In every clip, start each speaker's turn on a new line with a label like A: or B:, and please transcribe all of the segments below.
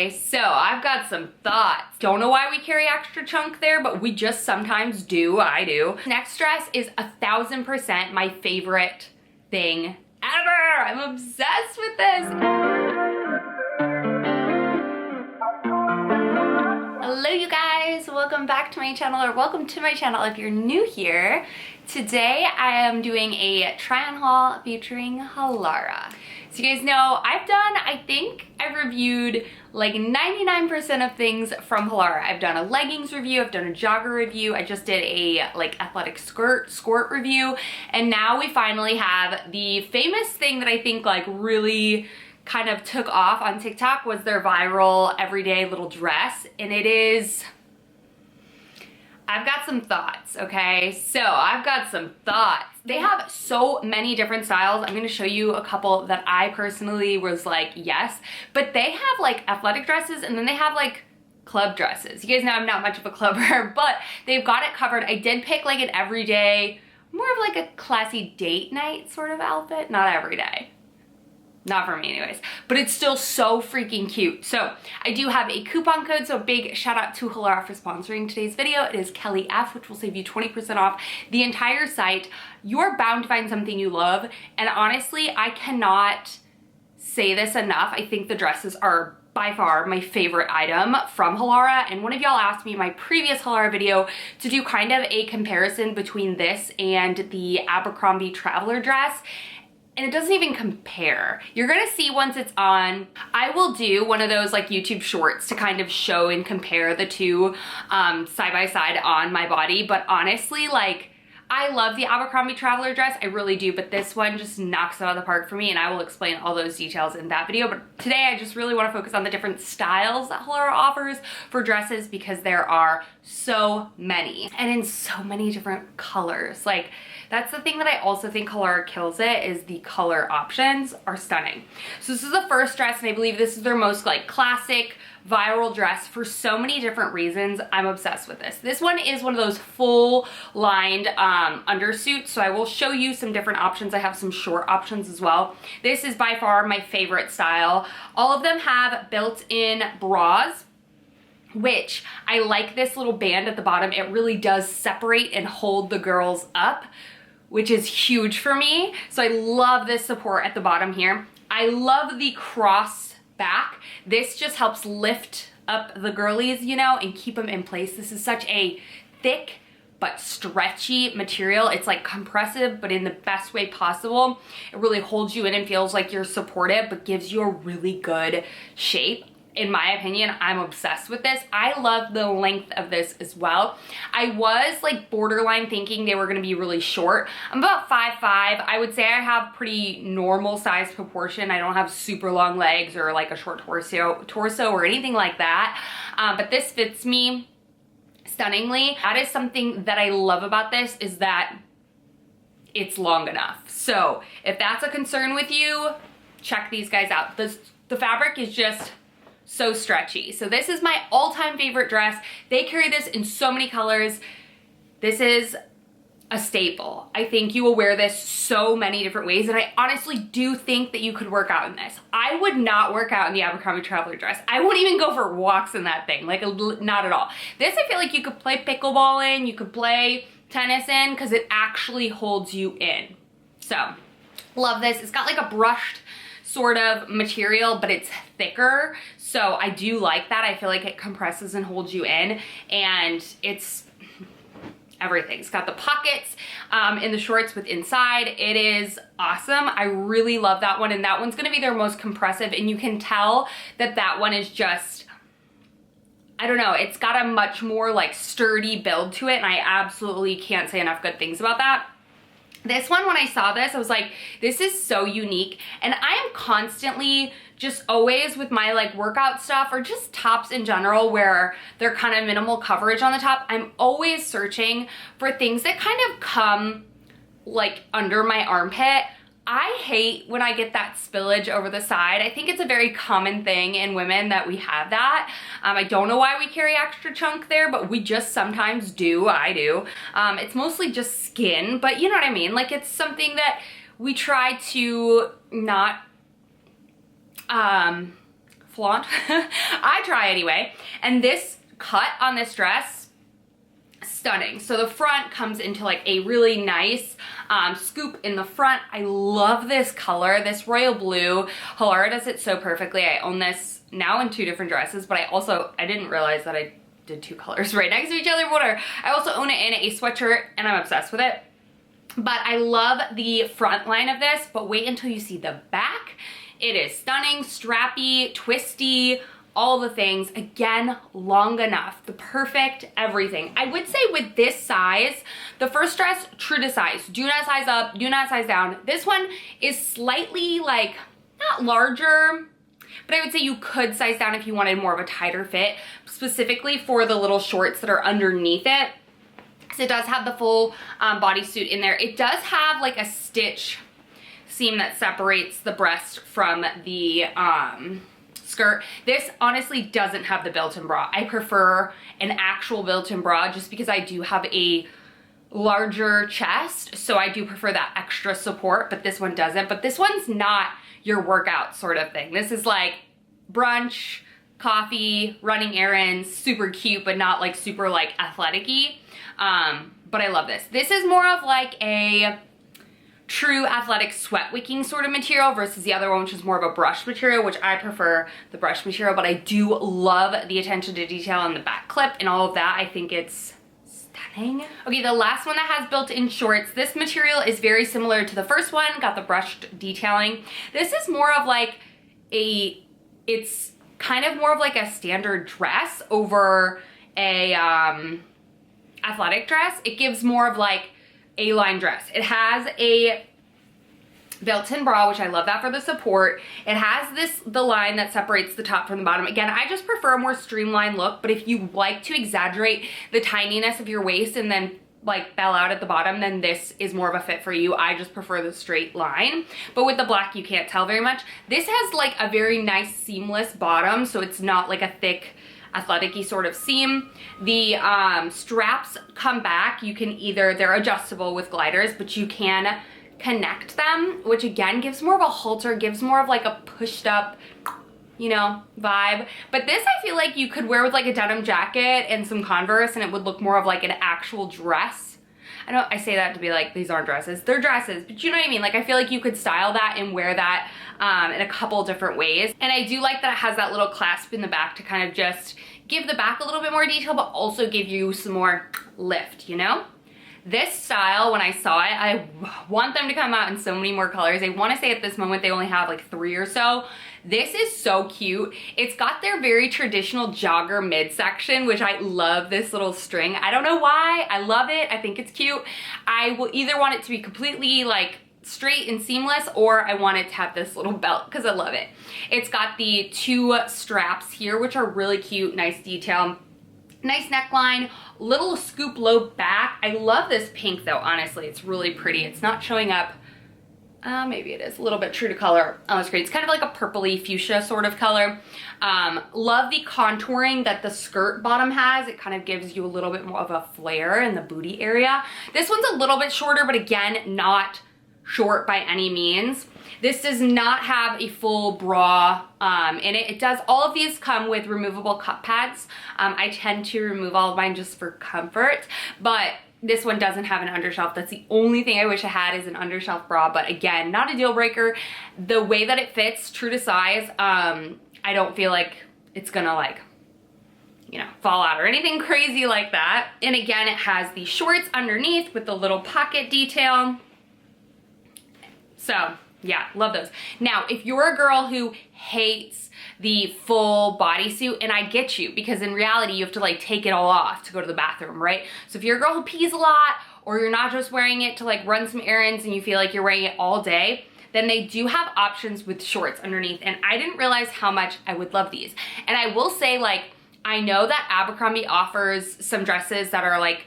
A: So I've got some thoughts. Don't know why we carry extra chunk there, but we just sometimes do. I do. Next dress is 1000% my favorite thing ever. I'm obsessed with this. Hello you guys, welcome back to my channel, or welcome to my channel if you're new here. Today I am doing a try on haul featuring HALARA. So you guys know I think I've reviewed like 99% of things from HALARA. I've done a leggings review, I've done a jogger review, I just did a like athletic skirt review, and now we finally have the famous thing that I think like really kind of took off on TikTok was their viral everyday little dress, and it is, I've got some thoughts, okay? So I've got some thoughts. They have so many different styles. I'm gonna show you a couple that I personally was like, yes, but they have like athletic dresses and then they have like club dresses. You guys know I'm not much of a clubber, but they've got it covered. I did pick like an everyday, more of like a classy date night sort of outfit, not every day. Not for me anyways, but it's still so freaking cute. So I do have a coupon code, so big shout out to HALARA for sponsoring today's video. It is Kelly F, which will save you 20% off the entire site. You're bound to find something you love, and honestly, I cannot say this enough. I think the dresses are by far my favorite item from HALARA, and one of y'all asked me in my previous HALARA video to do kind of a comparison between this and the Abercrombie traveler dress, and it doesn't even compare. You're gonna see once it's on. I will do one of those like YouTube shorts to kind of show and compare the two side by side on my body, but honestly, like, I love the Abercrombie traveler dress, I really do, but this one just knocks it out of the park for me, and I will explain all those details in that video. But today I just really want to focus on the different styles that HALARA offers for dresses, because there are so many and in so many different colors. Like, that's the thing that I also think HALARA kills it, is the color options are stunning. So this is the first dress, and I believe this is their most like classic viral dress for so many different reasons. I'm obsessed with this. This one is one of those full lined undersuits, so I will show you some different options. I have some short options as well. This is by far my favorite style. All of them have built-in bras, which I like this little band at the bottom. It really does separate and hold the girls up, which is huge for me. So I love this support at the bottom here. I love the cross back. This just helps lift up the girlies, you know, and keep them in place. This is such a thick but stretchy material. It's like compressive, but in the best way possible. It really holds you in and feels like you're supportive, but gives you a really good shape. In my opinion, I'm obsessed with this. I love the length of this as well. I was like borderline thinking they were gonna be really short. I'm about 5'5". I would say I have pretty normal size proportion. I don't have super long legs or like a short torso or anything like that. But this fits me stunningly. That is something that I love about this, is that it's long enough. So if that's a concern with you, check these guys out. The fabric is just so stretchy. So this is my all-time favorite dress. They carry this in so many colors. This is a staple. I think you will wear this so many different ways, and I honestly do think that you could work out in this. I would not work out in the Abercrombie traveler dress. I wouldn't even go for walks in that thing, like not at all. This I feel like you could play pickleball in, you could play tennis in, because it actually holds you in. So love this. It's got like a brushed sort of material, but it's thicker. So I do like that. I feel like it compresses and holds you in, and it's everything. It's got the pockets in the shorts with inside. It is awesome. I really love that one, and that one's gonna be their most compressive, and you can tell that that one is just, I don't know, it's got a much more like sturdy build to it, and I absolutely can't say enough good things about that. This one, when I saw this, I was like, this is so unique. And I am constantly just always with my like workout stuff, or just tops in general where they're kind of minimal coverage on the top, I'm always searching for things that kind of come like under my armpit. I hate when I get that spillage over the side. I think it's a very common thing in women that we have that. I don't know why we carry extra chunk there, but we just sometimes do. I do. It's mostly just skin, but you know what I mean? Like, it's something that we try to not flaunt. I try anyway. And this cut on this dress, stunning. So the front comes into like a really nice scoop in the front. I love this color, this royal blue. HALARA does it so perfectly. I own this now in 2 different dresses, but I didn't realize that I did 2 colors right next to each other. Whatever. I also own it in a sweatshirt and I'm obsessed with it. But I love the front line of this, but wait until you see the back. It is stunning, strappy, twisty, all the things. Again, long enough, the perfect everything. I would say with this size, the first dress, true to size. Do not size up, do not size down. This one is slightly like, not larger, but I would say you could size down if you wanted more of a tighter fit, specifically for the little shorts that are underneath it. So it does have the full bodysuit in there. It does have like a stitch seam that separates the breast from the skirt. This honestly doesn't have the built-in bra. I prefer an actual built-in bra just because I do have a larger chest, so I do prefer that extra support, but this one doesn't. But this one's not your workout sort of thing. This is like brunch, coffee, running errands, super cute, but not like super like athletic-y. But I love this. This is more of like a true athletic sweat wicking sort of material versus the other one, which is more of a brush material, which I prefer the brush material, but I do love the attention to detail on the back clip and all of that. I think it's stunning. Okay, the last one that has built-in shorts. This material is very similar to the first one, got the brushed detailing. This is more of like it's kind of more of like a standard dress over a athletic dress. It gives more of like A-line dress. It has a built-in bra, which I love that for the support. It has the line that separates the top from the bottom. Again, I just prefer a more streamlined look, but if you like to exaggerate the tininess of your waist and then like bell out at the bottom, then this is more of a fit for you. I just prefer the straight line, but with the black you can't tell very much. This has like a very nice seamless bottom, so it's not like a thick athletic-y sort of seam. The straps come back. You can either, they're adjustable with gliders, but you can connect them, which again gives more of a halter, gives more of like a pushed up, you know, vibe. But this I feel like you could wear with like a denim jacket and some Converse and it would look more of like an actual dress. I say that to be like, these aren't dresses, they're dresses, but you know what I mean? Like I feel like you could style that and wear that in a couple different ways. And I do like that it has that little clasp in the back to kind of just give the back a little bit more detail, but also give you some more lift, you know? This style, when I saw it, I want them to come out in so many more colors. I want to say at this moment they only have like 3 or so. This is so cute. It's got their very traditional jogger midsection, which I love this little string. I don't know why. I love it. I think it's cute. I will either want it to be completely like straight and seamless, or I want it to have this little belt because I love it. It's got the 2 straps here, which are really cute, nice detail. Nice neckline, little scoop low back. I love this pink though, honestly. It's really pretty. It's not showing up, maybe it is a little bit true to color on the screen. It's kind of like a purpley fuchsia sort of color. Love the contouring that the skirt bottom has. It kind of gives you a little bit more of a flare in the booty area. This one's a little bit shorter, but again, not short by any means. This does not have a full bra in it. It does, all of these come with removable cup pads. I tend to remove all of mine just for comfort, but this one doesn't have an undershelf. That's the only thing I wish I had is an undershelf bra, but again, not a deal breaker. The way that it fits, true to size, I don't feel like it's gonna like, you know, fall out or anything crazy like that. And again, it has the shorts underneath with the little pocket detail. So yeah, love those. Now, if you're a girl who hates the full bodysuit, and I get you, because in reality, you have to like take it all off to go to the bathroom, right? So if you're a girl who pees a lot, or you're not just wearing it to like run some errands and you feel like you're wearing it all day, then they do have options with shorts underneath. And I didn't realize how much I would love these. And I will say, like, I know that Abercrombie offers some dresses that are like,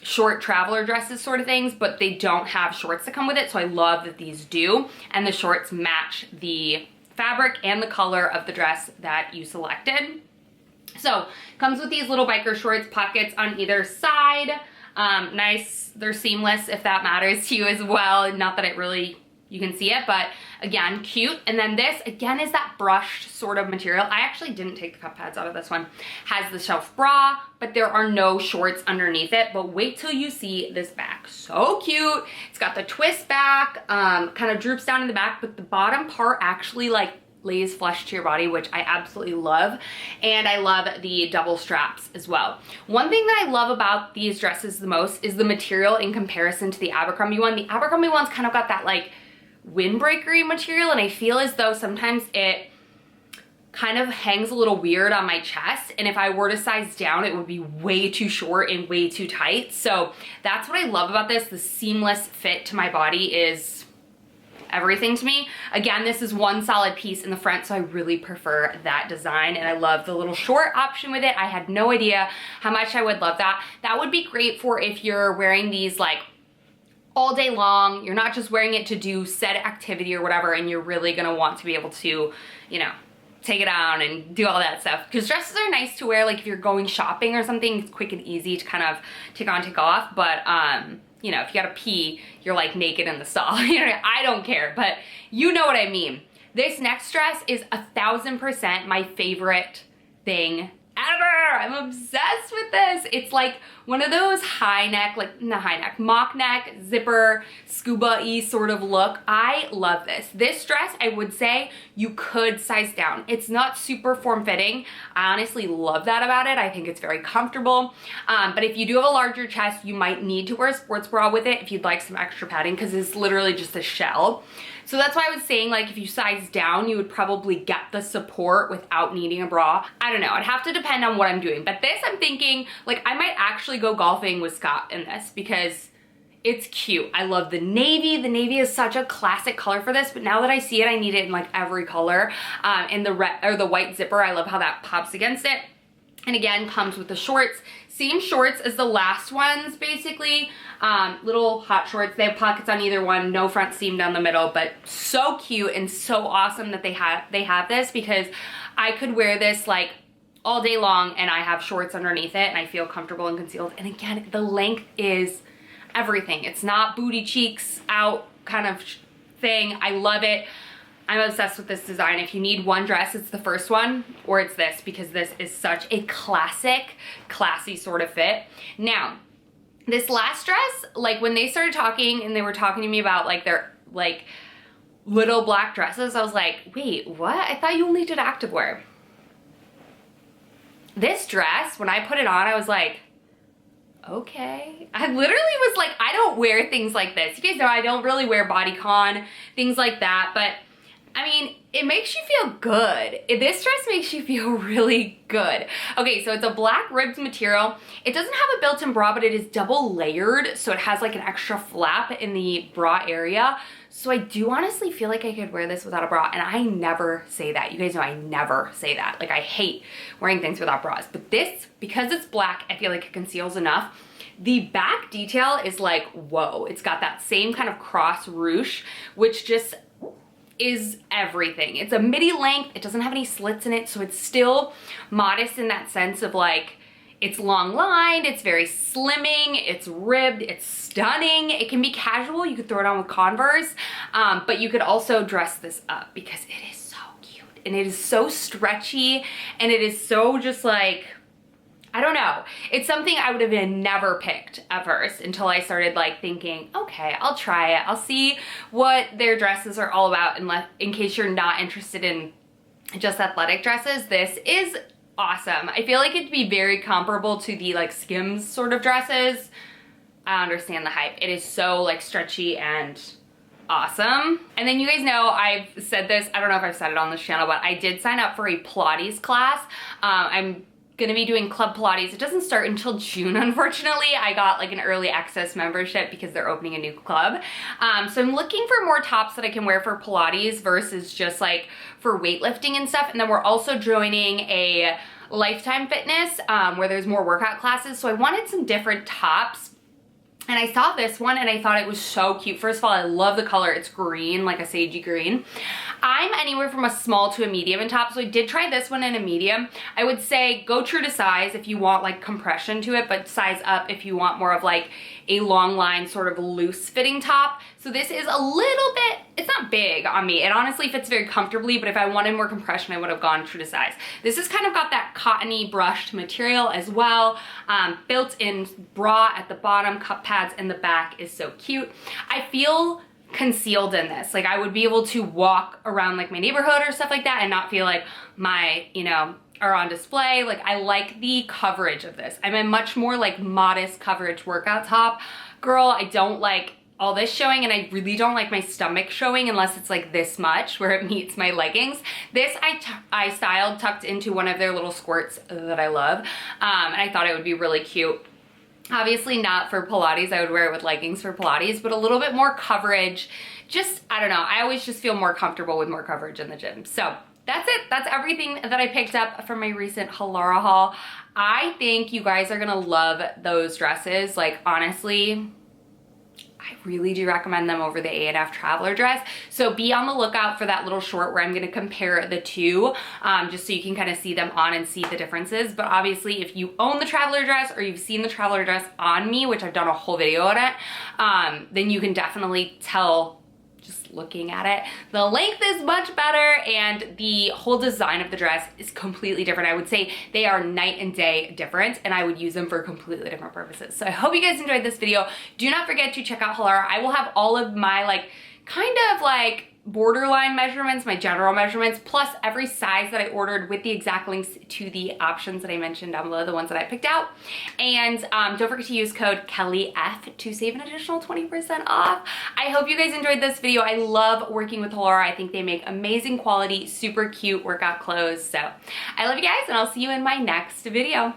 A: short traveler dresses sort of things, but they don't have shorts that come with it, so I love that these do, and the shorts match the fabric and the color of the dress that you selected. So comes with these little biker shorts, pockets on either side. Nice, they're seamless if that matters to you as well. Not that it really you can see it, but again, cute. And then this, again, is that brushed sort of material. I actually didn't take the cup pads out of this one. Has the shelf bra, but there are no shorts underneath it. But wait till you see this back. So cute. It's got the twist back, kind of droops down in the back, but the bottom part actually like lays flush to your body, which I absolutely love. And I love the double straps as well. One thing that I love about these dresses the most is the material in comparison to the Abercrombie one. The Abercrombie one's kind of got that like windbreakery material, and I feel as though sometimes it kind of hangs a little weird on my chest, and if I were to size down it would be way too short and way too tight. So that's what I love about this. The seamless fit to my body is everything to me. Again, this is one solid piece in the front, so I really prefer that design, and I love the little short option with it. I had no idea how much I would love that. That would be great for if you're wearing these like all day long. You're not just wearing it to do said activity or whatever, and you're really gonna want to be able to, you know, take it on and do all that stuff. Because dresses are nice to wear like if you're going shopping or something. It's quick and easy to kind of take on, take off. But you know, if you gotta pee, you're like naked in the stall. You know, I don't care, but you know what I mean. This next dress is 1000% my favorite thing ever. I'm obsessed with this. It's like one of those high neck, like not high neck, mock neck, zipper, scuba-y sort of look. I love this. This dress, I would say you could size down. It's not super form-fitting. I honestly love that about it. I think it's very comfortable. But if you do have a larger chest, you might need to wear a sports bra with it if you'd like some extra padding, because it's literally just a shell. So that's why I was saying, like, if you size down, you would probably get the support without needing a bra. I don't know. It'd have to depend on what I'm doing. But this, I'm thinking, like, I might actually go golfing with Scott in this because it's cute. I love the navy. The navy is such a classic color for this, but now that I see it, I need it in, like, every color. And the red or the white zipper, I love how that pops against it. And again, comes with the shorts. Same shorts as the last ones, basically. Little hot shorts. They have pockets on either one, no front seam down the middle, but so cute and so awesome that they have this, because I could wear this like all day long and I have shorts underneath it and I feel comfortable and concealed. And again, the length is everything. It's not booty cheeks out kind of thing. I love it. I'm obsessed with this design. If you need one dress, it's the first one, or it's this, because this is such a classic, classy sort of fit. Now, this last dress, like when they started talking and they were talking to me about like their like little black dresses, I was like, wait, what? I thought you only did activewear. This dress, when I put it on, I was like, okay. I literally was like, I don't wear things like this. You guys know I don't really wear Bodycon, things like that, but I mean, it makes you feel good. This dress makes you feel really good. Okay, so it's a black ribbed material. It doesn't have a built-in bra, but it is double layered, so it has like an extra flap in the bra area. So I do honestly feel like I could wear this without a bra, and I never say that. You guys know I never say that. Like, I hate wearing things without bras, but this, because it's black, I feel like it conceals enough. The back detail is like, whoa. It's got that same kind of cross ruche, which just is everything. It's a midi length. It doesn't have any slits in it, so it's still modest in that sense of like, it's long lined, it's very slimming, it's ribbed, it's stunning. It can be casual. You could throw it on with Converse, but you could also dress this up because it is so cute and it is so stretchy and it is so just like, I don't know. It's something I would have never picked at first until I started like thinking, okay, I'll try it. I'll see what their dresses are all about. And in case you're not interested in just athletic dresses, this is awesome. I feel like it'd be very comparable to the like Skims sort of dresses. I understand the hype. It is so like stretchy and awesome. And then you guys know I've said this, I don't know if I've said it on this channel, but I did sign up for a Pilates class. I'm gonna be doing Club Pilates. It doesn't start until June, unfortunately. I got like an early access membership because they're opening a new club. So I'm looking for more tops that I can wear for Pilates versus just like for weightlifting and stuff. And then we're also joining a Lifetime Fitness where there's more workout classes. So I wanted some different tops. And I saw this one and I thought it was so cute. First of all, I love the color. It's green, like a sagey green. I'm anywhere from a small to a medium in top, so I did try this one in a medium. I would say go true to size if you want like compression to it, but size up if you want more of like a long line sort of loose fitting top. So this is a little bit, it's not big on me. It honestly fits very comfortably, but if I wanted more compression, I would have gone true to size. This has kind of got that cottony brushed material as well. Built-in bra at the bottom, cup pads in the back is so cute. I feel concealed in this. Like I would be able to walk around like my neighborhood or stuff like that and not feel like my, you know, are on display. Like I like the coverage of this. I'm a much more like modest coverage workout top girl. I don't like all this showing, and I really don't like my stomach showing unless it's like this much where it meets my leggings. This I styled tucked into one of their little skirts that I love, and I thought it would be really cute. Obviously not for Pilates, I would wear it with leggings for Pilates, but a little bit more coverage. Just, I don't know, I always just feel more comfortable with more coverage in the gym. So that's it. That's everything that I picked up from my recent HALARA haul. I think you guys are gonna love those dresses. Like honestly, I really do recommend them over the A&F traveler dress. So be on the lookout for that little short where I'm gonna compare the two, just so you can kind of see them on and see the differences. But obviously if you own the traveler dress or you've seen the traveler dress on me, which I've done a whole video on it, then you can definitely tell just looking at it. The length is much better and the whole design of the dress is completely different. I would say they are night and day different, and I would use them for completely different purposes. So I hope you guys enjoyed this video. Do not forget to check out HALARA. I will have all of my like kind of like borderline measurements, my general measurements, plus every size that I ordered with the exact links to the options that I mentioned down below, the ones that I picked out. And don't forget to use code KellyF to save an additional 20% off. I hope you guys enjoyed this video. I love working with HALARA. I think they make amazing quality, super cute workout clothes. So I love you guys, and I'll see you in my next video.